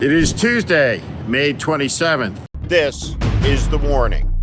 It is Tuesday, May 27th. This is The Warning.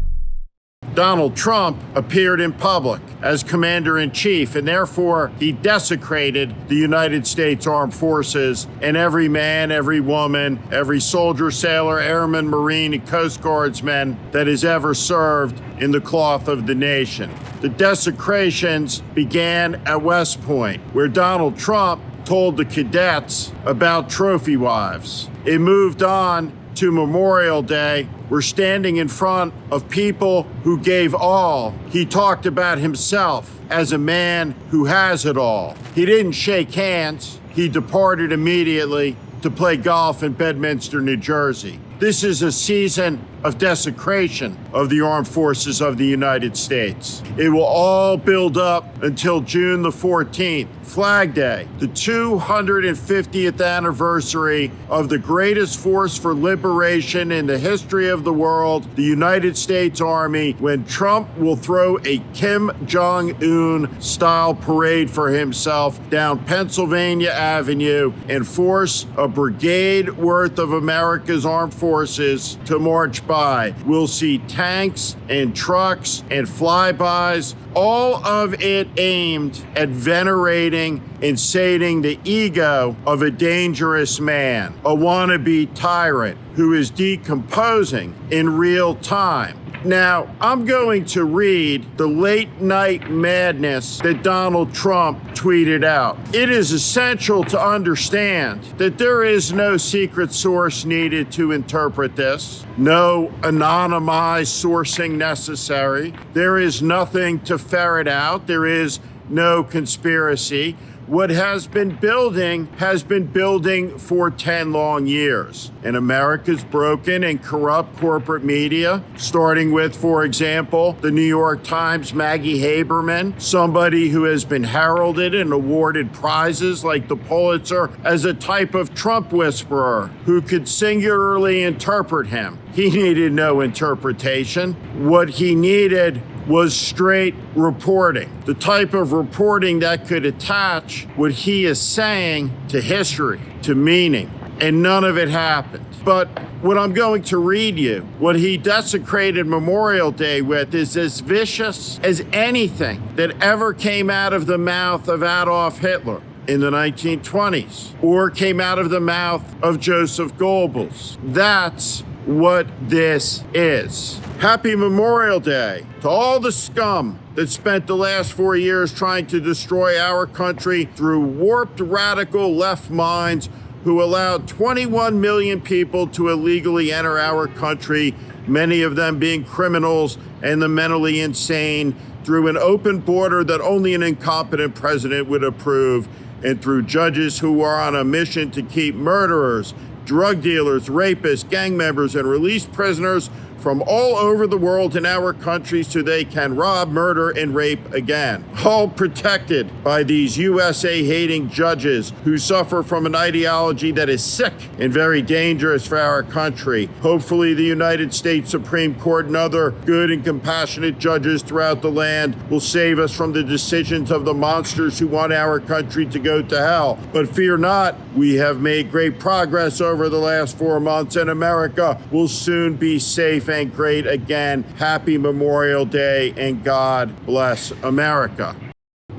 Donald Trump appeared in public as commander-in-chief, and therefore he desecrated the United States Armed Forces and every man, every woman, every soldier, sailor, airman, Marine, and Coast Guardsman that has ever served in the cloth of the nation. The desecrations began at West Point, where Donald Trump told the cadets about trophy wives. It moved on to Memorial Day. We're standing in front of people who gave all. He talked about himself as a man who has it all. He didn't shake hands. He departed immediately to play golf in Bedminster, New Jersey. This is a season of desecration of the armed forces of the United States. It will all build up until June the 14th, Flag Day, the 250th anniversary of the greatest force for liberation in the history of the world, the United States Army, when Trump will throw a Kim Jong-un style parade for himself down Pennsylvania Avenue and force a brigade worth of America's armed forces to march by. We'll see tanks and trucks and flybys, all of it aimed at venerating and sating the ego of a dangerous man, a wannabe tyrant who is decomposing in real time. Now, I'm going to read the late night madness that Donald Trump tweeted out. It is essential to understand that there is no secret source needed to interpret this, no anonymized sourcing necessary. There is nothing to ferret out. There is no conspiracy. What has been building for 10 long years. And America's broken and corrupt corporate media, starting with, for example, the New York Times' Maggie Haberman, somebody who has been heralded and awarded prizes like the Pulitzer as a type of Trump whisperer who could singularly interpret him. He needed no interpretation. What he needed was straight reporting, the type of reporting that could attach what he is saying to history, to meaning, and none of it happened. But what I'm going to read you, what he desecrated Memorial Day with, is as vicious as anything that ever came out of the mouth of Adolf Hitler in the 1920s, or came out of the mouth of Joseph Goebbels. That's what this is. Happy Memorial Day to all the scum that spent the last 4 years trying to destroy our country through warped radical left minds who allowed 21 million people to illegally enter our country, many of them being criminals and the mentally insane, through an open border that only an incompetent president would approve, and through judges who are on a mission to keep murderers, drug dealers, rapists, gang members, and released prisoners from all over the world in our country so they can rob, murder, and rape again. All protected by these USA-hating judges who suffer from an ideology that is sick and very dangerous for our country. Hopefully, the United States Supreme Court and other good and compassionate judges throughout the land will save us from the decisions of the monsters who want our country to go to hell. But fear not, we have made great progress over the last 4 months, and America will soon be safe and great again. Happy Memorial Day, and God bless America.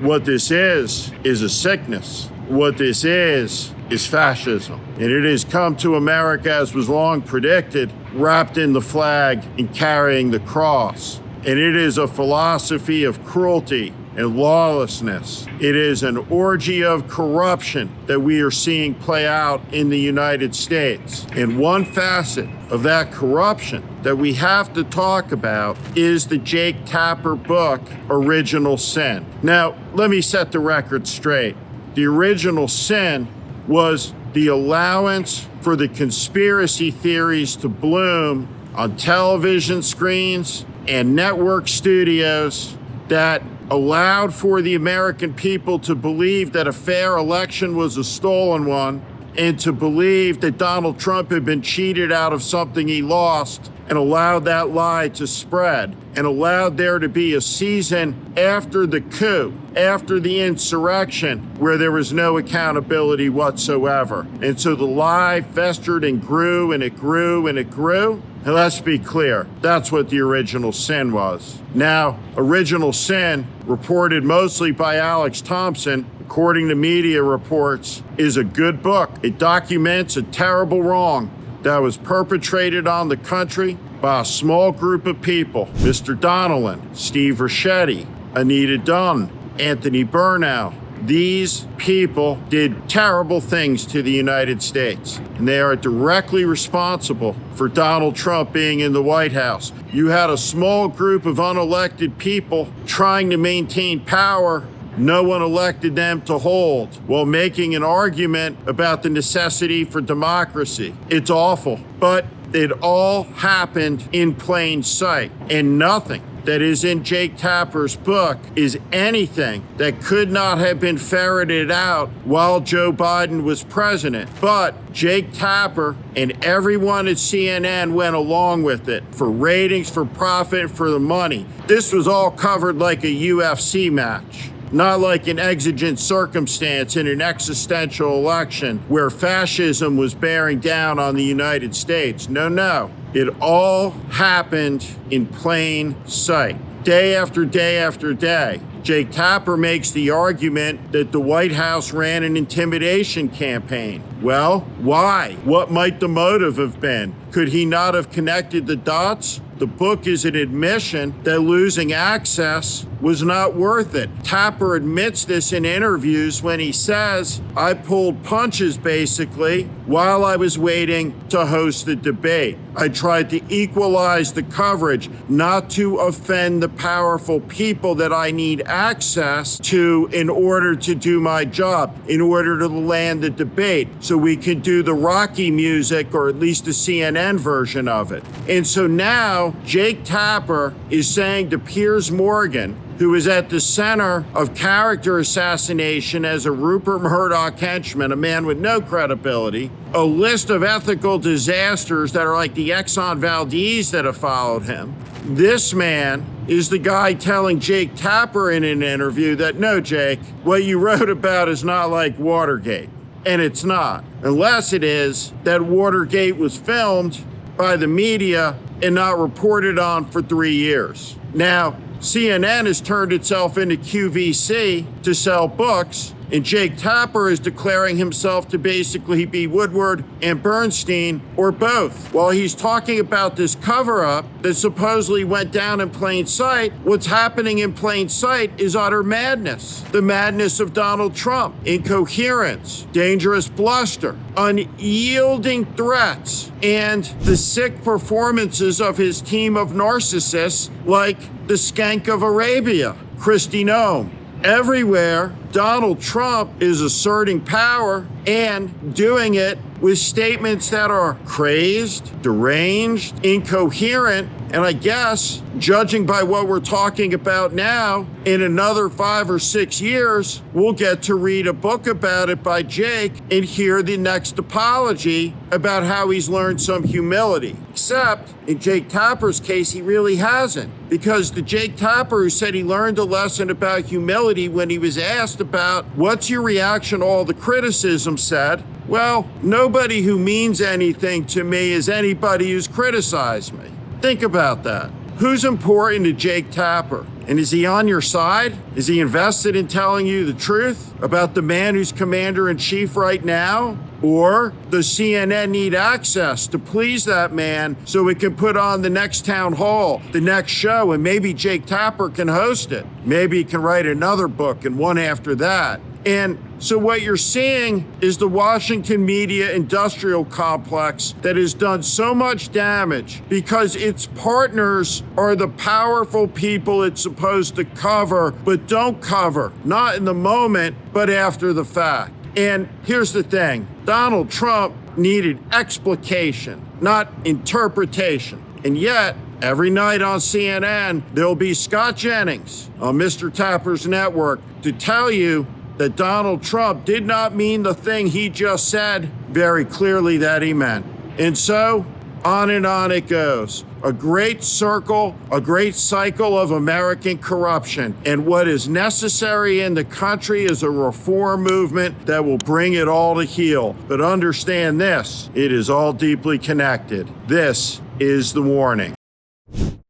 What this is a sickness. What this is fascism. And it has come to America, as was long predicted, wrapped in the flag and carrying the cross. And it is a philosophy of cruelty and lawlessness. It is an orgy of corruption that we are seeing play out in the United States. And one facet of that corruption that we have to talk about is the Jake Tapper book, Original Sin. Now, let me set the record straight. The original sin was the allowance for the conspiracy theories to bloom on television screens and network studios that allowed for the American people to believe that a fair election was a stolen one, and to believe that Donald Trump had been cheated out of something he lost, and allowed that lie to spread and allowed there to be a season after the coup, after the insurrection, where there was no accountability whatsoever. And so the lie festered and grew and it grew and it grew. And let's be clear, that's what the original sin was. Now, Original Sin, reported mostly by Alex Thompson, according to media reports, is a good book. It documents a terrible wrong that was perpetrated on the country by a small group of people. Mr. Donnellan, Steve Ricchetti, Anita Dunn, Anthony Burnow. These people did terrible things to the United States, and they are directly responsible for Donald Trump being in the White House. You had a small group of unelected people trying to maintain power no one elected them to hold, while making an argument about the necessity for democracy. It's awful, but it all happened in plain sight, and nothing that is in Jake Tapper's book is anything that could not have been ferreted out while Joe Biden was president. But Jake Tapper and everyone at CNN went along with it for ratings, for profit, for the money. This was all covered like a UFC match, not like an exigent circumstance in an existential election where fascism was bearing down on the United States. No. It all happened in plain sight. Day after day after day, Jake Tapper makes the argument that the White House ran an intimidation campaign. Well, why? What might the motive have been? Could he not have connected the dots? The book is an admission that losing access was not worth it. Tapper admits this in interviews when he says, I pulled punches basically while I was waiting to host the debate. I tried to equalize the coverage, not to offend the powerful people that I need access to in order to do my job, in order to land the debate, so we can do the Rocky music, or at least the CNN version of it. And so now Jake Tapper is saying to Piers Morgan, who is at the center of character assassination as a Rupert Murdoch henchman, a man with no credibility, a list of ethical disasters that are like the Exxon Valdez that have followed him. This man is the guy telling Jake Tapper in an interview that, no, Jake, what you wrote about is not like Watergate. And it's not, unless it is that Watergate was filmed by the media and not reported on for 3 years. Now, CNN has turned itself into QVC to sell books, and Jake Tapper is declaring himself to basically be Woodward and Bernstein, or both. While he's talking about this cover-up that supposedly went down in plain sight, what's happening in plain sight is utter madness. The madness of Donald Trump, incoherence, dangerous bluster, unyielding threats, and the sick performances of his team of narcissists like the skank of Arabia, Kristi Noem. Everywhere, Donald Trump is asserting power and doing it with statements that are crazed, deranged, incoherent, and I guess, judging by what we're talking about now, in another 5 or 6 years, we'll get to read a book about it by Jake and hear the next apology about how he's learned some humility. Except, in Jake Tapper's case, he really hasn't. Because the Jake Tapper who said he learned a lesson about humility when he was asked about, what's your reaction to all the criticism, said, well, nobody who means anything to me is anybody who's criticized me. Think about that. Who's important to Jake Tapper? And is he on your side? Is he invested in telling you the truth about the man who's commander-in-chief right now? Or does CNN need access to please that man so it can put on the next town hall, the next show, and maybe Jake Tapper can host it? Maybe he can write another book and one after that. And so what you're seeing is the Washington media industrial complex that has done so much damage because its partners are the powerful people it's supposed to cover, but don't cover, not in the moment, but after the fact. And here's the thing, Donald Trump needed explication, not interpretation. And yet, every night on CNN, there'll be Scott Jennings on Mr. Tapper's network to tell you that Donald Trump did not mean the thing he just said very clearly that he meant. And so, On and on it goes. A great circle, a great cycle of American corruption. And what is necessary in the country is a reform movement that will bring it all to heel. But understand this, it is all deeply connected. This is the warning.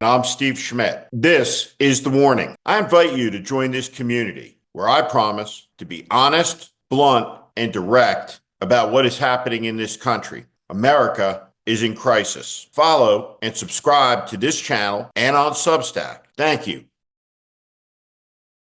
I'm Steve Schmidt. This is the warning. I invite you to join this community where I promise to be honest, blunt, and direct about what is happening in this country. America is in crisis. Follow and subscribe to this channel and on Substack. Thank you.